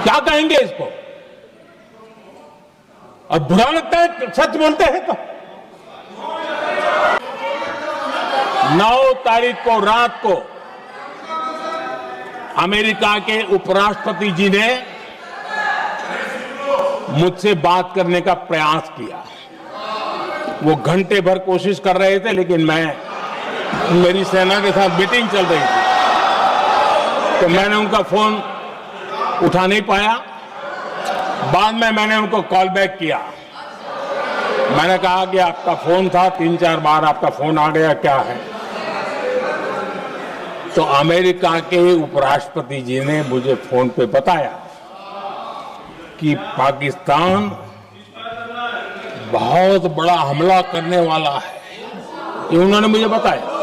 क्या कहेंगे इसको? और बुरा लगता है सच बोलते हैं तो। 9 तारीख को रात को अमेरिका के उपराष्ट्रपति जी ने मुझसे बात करने का प्रयास किया। वो घंटे भर कोशिश कर रहे थे, लेकिन मेरी सेना के साथ मीटिंग चल रही थी, तो मैंने उनका फोन उठा नहीं पाया। बाद में मैंने उनको कॉल बैक किया। मैंने कहा कि आपका फोन था, 3-4 बार आपका फोन आ गया, क्या है? तो अमेरिका के उपराष्ट्रपति जी ने मुझे फोन पे बताया कि पाकिस्तान बहुत बड़ा हमला करने वाला है, ये उन्होंने मुझे बताया।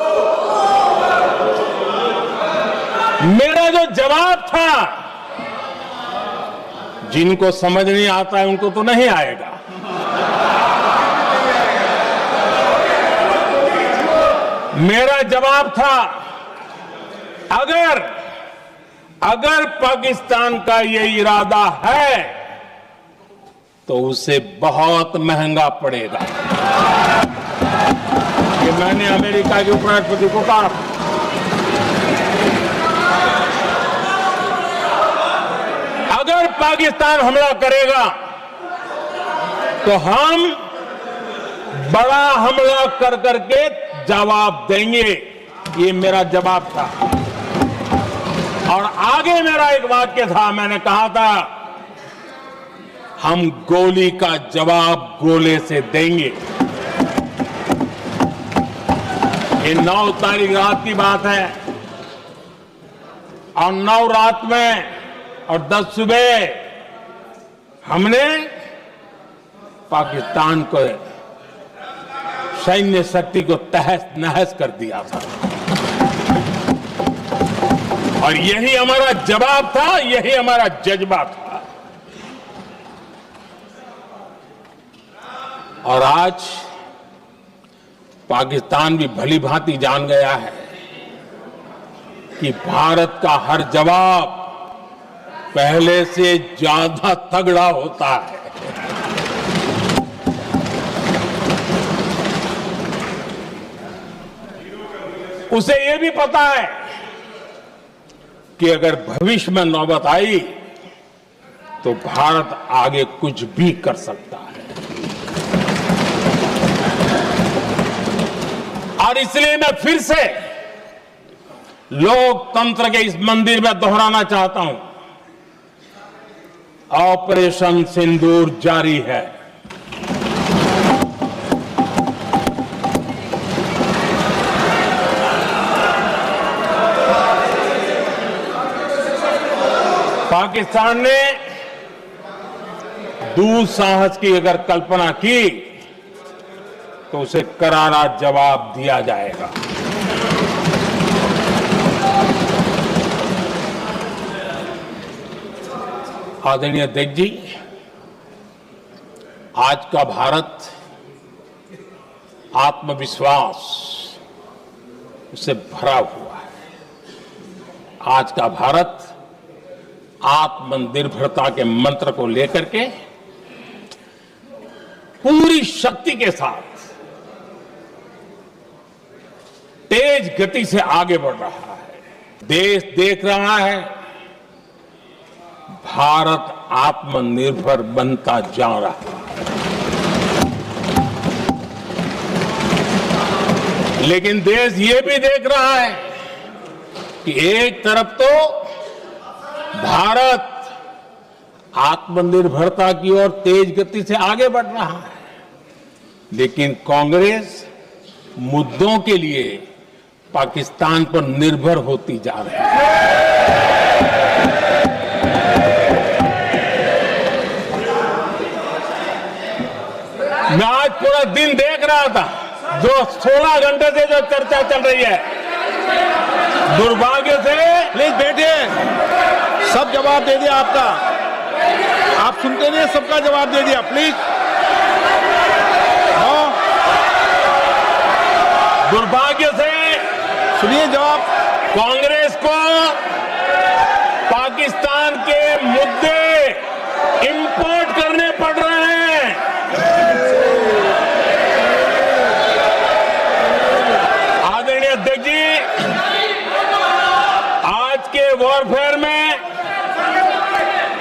मेरा जो जवाब था, जिनको समझ नहीं आता है उनको तो नहीं आएगा, मेरा जवाब था अगर पाकिस्तान का ये इरादा है तो उसे बहुत महंगा पड़ेगा। ये मैंने अमेरिका के उपराष्ट्रपति को कहा। अगर पाकिस्तान हमला करेगा तो हम बड़ा हमला कर करके जवाब देंगे, ये मेरा जवाब था। और आगे मेरा एक वाक्य था, मैंने कहा था हम गोली का जवाब गोले से देंगे। ये 9 तारीख रात की बात है, और 9 रात में और 10 सुबह हमने पाकिस्तान को सैन्य शक्ति को तहस नहस कर दिया था। और यही हमारा जवाब था, यही हमारा जज्बा था। और आज पाकिस्तान भी भली भांति जान गया है कि भारत का हर जवाब पहले से ज्यादा तगड़ा होता है। उसे यह भी पता है कि अगर भविष्य में नौबत आई तो भारत आगे कुछ भी कर सकता है। और इसलिए मैं फिर से लोकतंत्र के इस मंदिर में दोहराना चाहता हूं, ऑपरेशन सिंदूर जारी है। पाकिस्तान ने दुस्साहस की अगर कल्पना की तो उसे करारा जवाब दिया जाएगा। आदरणीय अध्यक्ष जी, आज का भारत आत्मविश्वास से भरा हुआ है। आज का भारत आत्मनिर्भरता के मंत्र को लेकर के पूरी शक्ति के साथ तेज गति से आगे बढ़ रहा है। देश देख रहा है भारत आत्मनिर्भर बनता जा रहा है। लेकिन देश ये भी देख रहा है कि एक तरफ तो भारत आत्मनिर्भरता की ओर तेज गति से आगे बढ़ रहा है, लेकिन कांग्रेस मुद्दों के लिए पाकिस्तान पर निर्भर होती जा रही है। मैं आज पूरा दिन देख रहा था, जो 16 घंटे से जो चर्चा चल रही है, दुर्भाग्य से। प्लीज बैठिए, सब जवाब दे दिया आपका। आप सुनते नहीं, सबका जवाब दे दिया। प्लीज दुर्भाग्य से सुनिए जवाब। कांग्रेस को पाकिस्तान के मुद्दे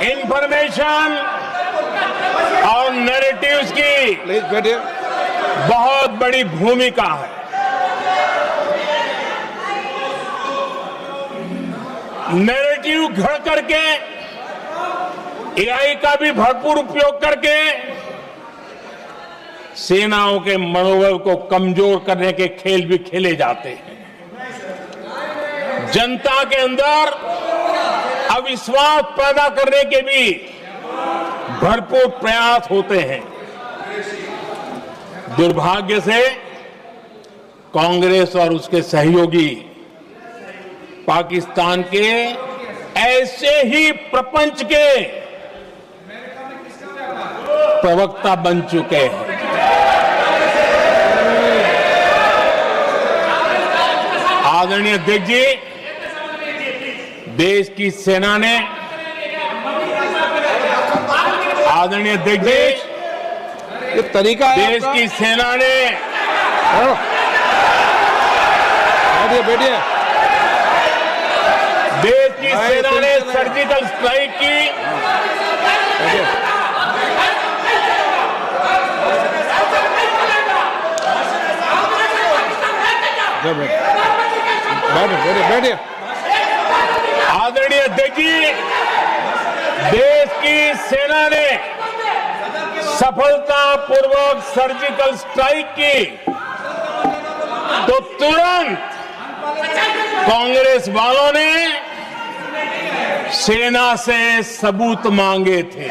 इंफॉर्मेशन और नैरेटिव्स की प्लीज बैठिए। बहुत बड़ी भूमिका है। नैरेटिव घड़ करके एआई का भी भरपूर उपयोग करके सेनाओं के मनोबल को कमजोर करने के खेल भी खेले जाते हैं। जनता के अंदर अविश्वास पैदा करने के भी भरपूर प्रयास होते हैं। दुर्भाग्य से कांग्रेस और उसके सहयोगी पाकिस्तान के ऐसे ही प्रपंच के प्रवक्ता बन चुके हैं। आदरणीय अध्यक्ष जी, देश की सेना ने, आदरणीय अध्यक्ष जी, ये तरीका है देश आपका? की सेना ने, बैठिए बैठिए। देश की सेना ने सर्जिकल स्ट्राइक की। बैठिए बैठिए। आदरणीय अध्यक्ष जी, देश की सेना ने सफलतापूर्वक सर्जिकल स्ट्राइक की तो तुरंत कांग्रेस वालों ने सेना से सबूत मांगे थे,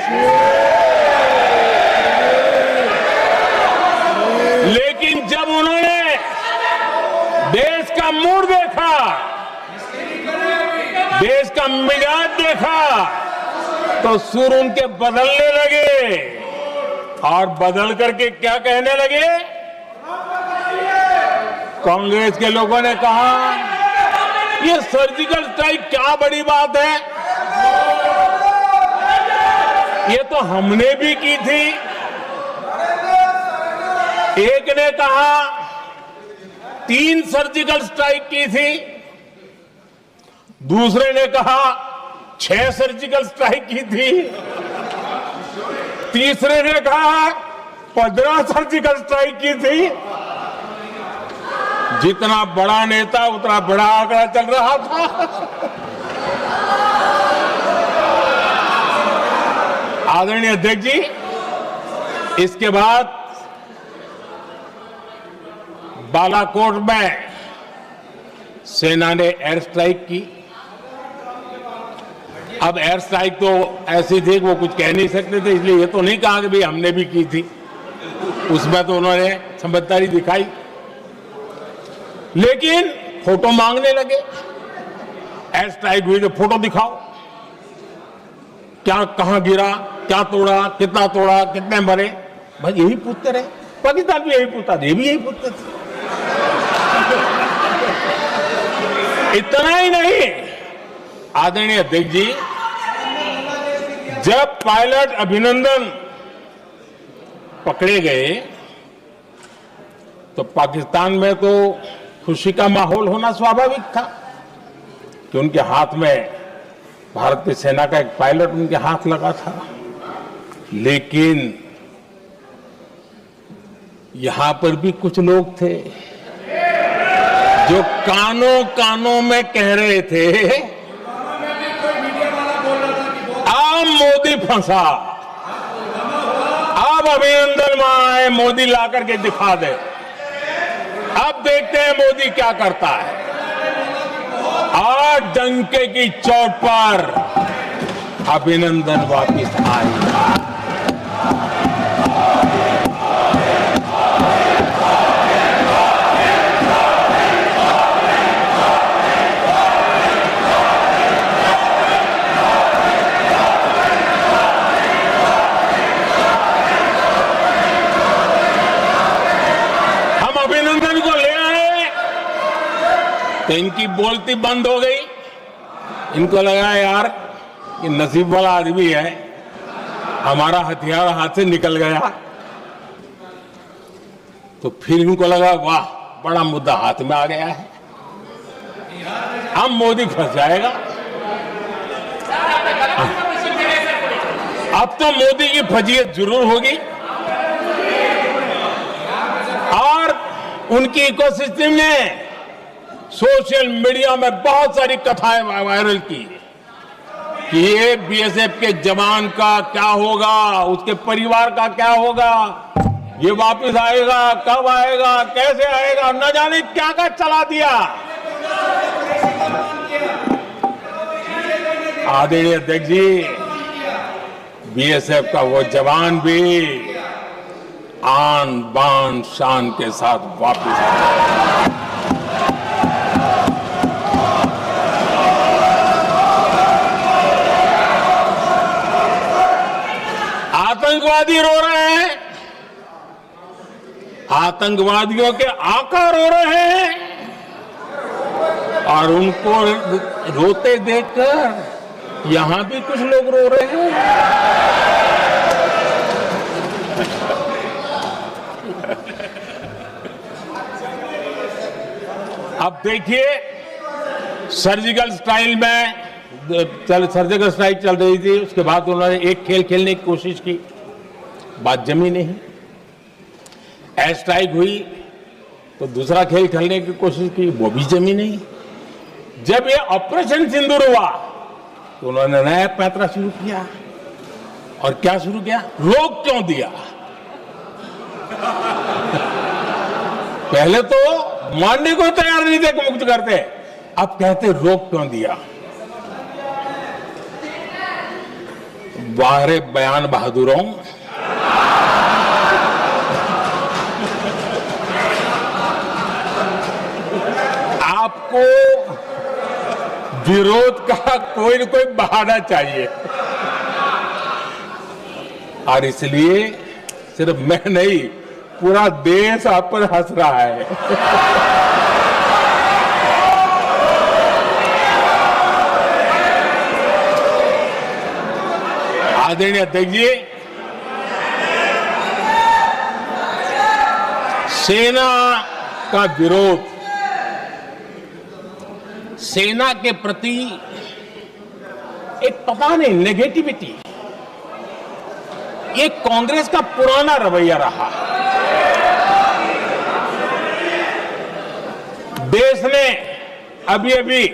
लेकिन जब उन्होंने देश का मूड देखा, देश का मिजाज देखा, तो सुर उनके बदलने लगे और बदल करके क्या कहने लगे? कांग्रेस के लोगों ने कहा, ये सर्जिकल स्ट्राइक क्या बड़ी बात है, ये तो हमने भी की थी। एक ने कहा 3 सर्जिकल स्ट्राइक की थी, दूसरे ने कहा 6 सर्जिकल स्ट्राइक की थी, तीसरे ने कहा 15 सर्जिकल स्ट्राइक की थी। जितना बड़ा नेता उतना बड़ा आंकड़ा चल रहा था। आदरणीय अध्यक्ष जी, इसके बाद बालाकोट में सेना ने एयर स्ट्राइक की। अब एयर स्ट्राइक तो ऐसी थी कि वो कुछ कह नहीं सकते थे, इसलिए ये तो नहीं कहा कि भाई हमने भी की थी। उसमें तो उन्होंने समझदारी दिखाई, लेकिन फोटो मांगने लगे। एयर स्ट्राइक हुई तो फोटो दिखाओ, क्या कहां गिरा, क्या तोड़ा, कितना तोड़ा, कितने मरे, भाई यही पूछते रहे। पाकिस्तान भी यही पूछता था, ये भी यही पूछते थे। इतना ही नहीं, आदरणीय अध्यक्ष जी, जब पायलट अभिनंदन पकड़े गए तो पाकिस्तान में तो खुशी का माहौल होना स्वाभाविक था कि उनके हाथ में भारतीय सेना का एक पायलट उनके हाथ लगा था। लेकिन यहां पर भी कुछ लोग थे जो कानों कानों में कह रहे थे, अब मोदी फंसा, अब अभिनंदन वहां है, मोदी ला करके दिखा दे, अब देखते हैं मोदी क्या करता है। आज डंके की चोट पर अभिनंदन वापिस आए। तो इनकी बोलती बंद हो गई। इनको लगा यार कि नसीब वाला आदमी है, हमारा हथियार हाथ से निकल गया। तो फिर इनको लगा वाह, बड़ा मुद्दा हाथ में आ गया है, अब मोदी फंस जाएगा। अब तो मोदी की फजीयत जरूर होगी और उनकी इकोसिस्टम ने सोशल मीडिया में बहुत सारी कथाएं वायरल की कि ये बीएसएफ के जवान का क्या होगा, उसके परिवार का क्या होगा, ये वापस आएगा, कब आएगा, कैसे आएगा, न जाने क्या क्या चला दिया। आदरणीय अध्यक्ष जी, बीएसएफ का वो जवान भी आन बान शान के साथ वापस आया। आतंकवादी रो रहे हैं, आतंकवादियों के आका रो रहे हैं और उनको रोते देखकर यहां भी कुछ लोग रो रहे हैं। अब देखिए, सर्जिकल स्ट्राइक में सर्जिकल स्ट्राइक चल रही थी, उसके बाद उन्होंने एक खेल खेलने की कोशिश की, बात जमी नहीं। एयर स्ट्राइक हुई तो दूसरा खेल खेलने की कोशिश की, वो भी जमी नहीं। जब ये ऑपरेशन सिंदूर हुआ तो उन्होंने नया पैंतरा शुरू किया। और क्या शुरू किया? रोक क्यों दिया? पहले तो मानने को तैयार नहीं थे कि मुक्त करते, अब कहते रोक क्यों दिया। वारे बयान बहादुरों, आपको विरोध का कोई न कोई बहाना चाहिए और इसलिए सिर्फ मैं नहीं, पूरा देश आप पर हंस रहा है। आदरणीय अध्यक्ष जी, सेना का विरोध, सेना के प्रति एक पता नहीं नेगेटिविटी, ये कांग्रेस का पुराना रवैया रहा। देश ने अभी अभी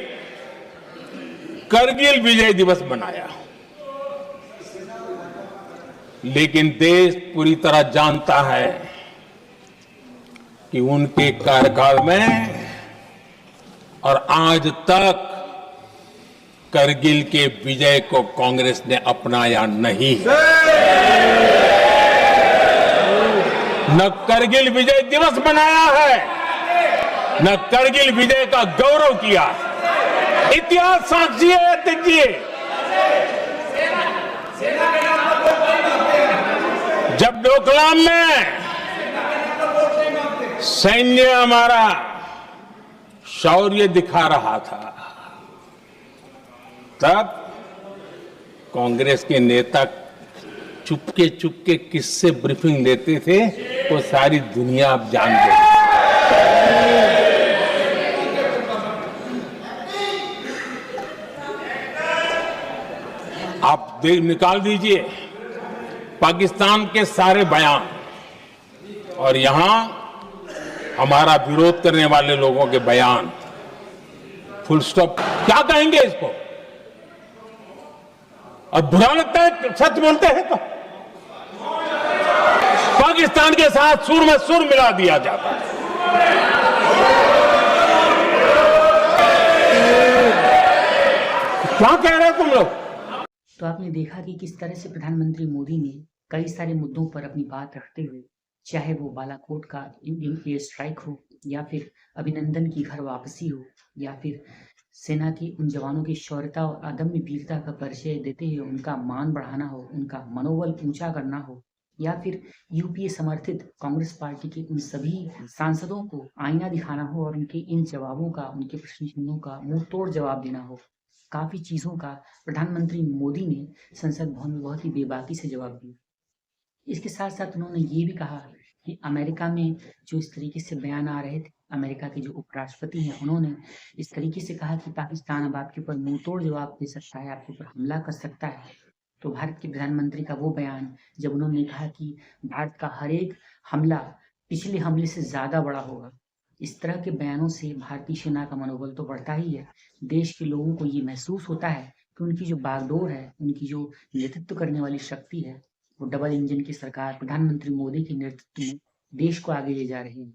करगिल विजय दिवस मनाया, लेकिन देश पूरी तरह जानता है कि उनके कार्यकाल में और आज तक करगिल के विजय को कांग्रेस ने अपनाया नहीं। न करगिल विजय दिवस मनाया है, न करगिल विजय का गौरव किया। इतिहास साक्षी है अध्यक्ष जी। जब डोकलाम में सैन्य हमारा शौर्य दिखा रहा था, तब कांग्रेस के नेता चुपके चुपके किससे ब्रीफिंग लेते थे वो सारी दुनिया अब जान गई। आप निकाल दीजिए पाकिस्तान के सारे बयान और यहां हमारा विरोध करने वाले लोगों के बयान, फुल स्टॉप। क्या कहेंगे इसको? और बुरा लगता है सच बोलते हैं तो। पाकिस्तान के साथ सुर में सुर मिला दिया जाता है। क्या कह रहे हो तुम लोग? तो आपने देखा कि किस तरह से प्रधानमंत्री मोदी ने कई सारे मुद्दों पर अपनी बात रखते हुए, चाहे वो बालाकोट का एयर स्ट्राइक हो, या फिर अभिनंदन की घर वापसी हो, या फिर सेना के उन जवानों की शौर्यता और अदम्य वीरता का परिचय देते हुए उनका मान बढ़ाना हो, उनका मनोबल ऊंचा करना हो, या फिर यूपीए समर्थित कांग्रेस पार्टी के उन सभी सांसदों को आईना दिखाना हो और उनके इन जवाबों का, उनके प्रश्न चिन्हों का मुंह तोड़ जवाब देना हो। काफी चीजों का प्रधानमंत्री मोदी ने संसद भवन में बहुत ही बेबाकी से जवाब दिया। इसके साथ साथ उन्होंने ये भी कहा कि अमेरिका में जो इस तरीके से बयान आ रहे थे, अमेरिका के जो उपराष्ट्रपति हैं, उन्होंने इस तरीके से कहा कि पाकिस्तान अब आपके ऊपर मुंह तोड़ जवाब दे सकता है, आपके ऊपर हमला कर सकता है। तो भारत के प्रधानमंत्री का वो बयान जब उन्होंने कहा कि भारत का हर एक हमला पिछले हमले से ज़्यादा बड़ा होगा, इस तरह के बयानों से भारतीय सेना का मनोबल तो बढ़ता ही है। देश के लोगों को ये महसूस होता है कि उनकी जो बागडोर है, उनकी जो नेतृत्व करने वाली शक्ति है, वो डबल इंजन की सरकार प्रधानमंत्री मोदी के नेतृत्व में देश को आगे ले जा रही है।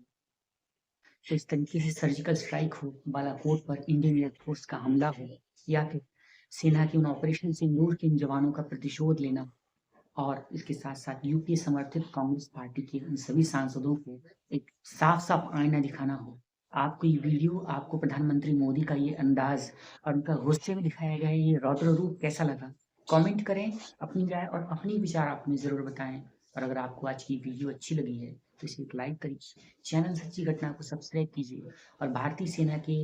तो इस तरीके से सर्जिकल स्ट्राइक हो, बालाकोट पर इंडियन एयरफोर्स का हमला हो, या फिर सेना के उन ऑपरेशन सिंदूर के इन जवानों का प्रतिशोध लेना, और इसके साथ साथ यूपीए समर्थित कांग्रेस पार्टी के उन सभी सांसदों को एक साफ साफ आईना दिखाना हो। आपको ये वीडियो, आपको प्रधानमंत्री मोदी का ये अंदाज और उनका गुस्से में दिखाया गया ये रौद्र रूप कैसा लगा? कमेंट करें, अपनी राय और अपनी विचार आप हमें ज़रूर बताएं। और अगर आपको आज की वीडियो अच्छी लगी है तो इसे एक लाइक करिए, चैनल सच्ची घटना को सब्सक्राइब कीजिए और भारतीय सेना के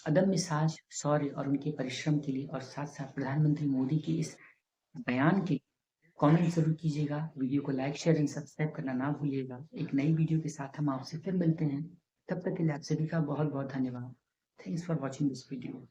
अदम्य साहस, शौर्य और उनके परिश्रम के लिए और साथ साथ प्रधानमंत्री मोदी के इस बयान के कमेंट जरूर कीजिएगा। वीडियो को लाइक, शेयर एंड सब्सक्राइब करना ना भूलिएगा। एक नई वीडियो के साथ हम आपसे फिर मिलते हैं। तब तक के लिए आप सभी का बहुत बहुत धन्यवाद। Thanks for watching this video.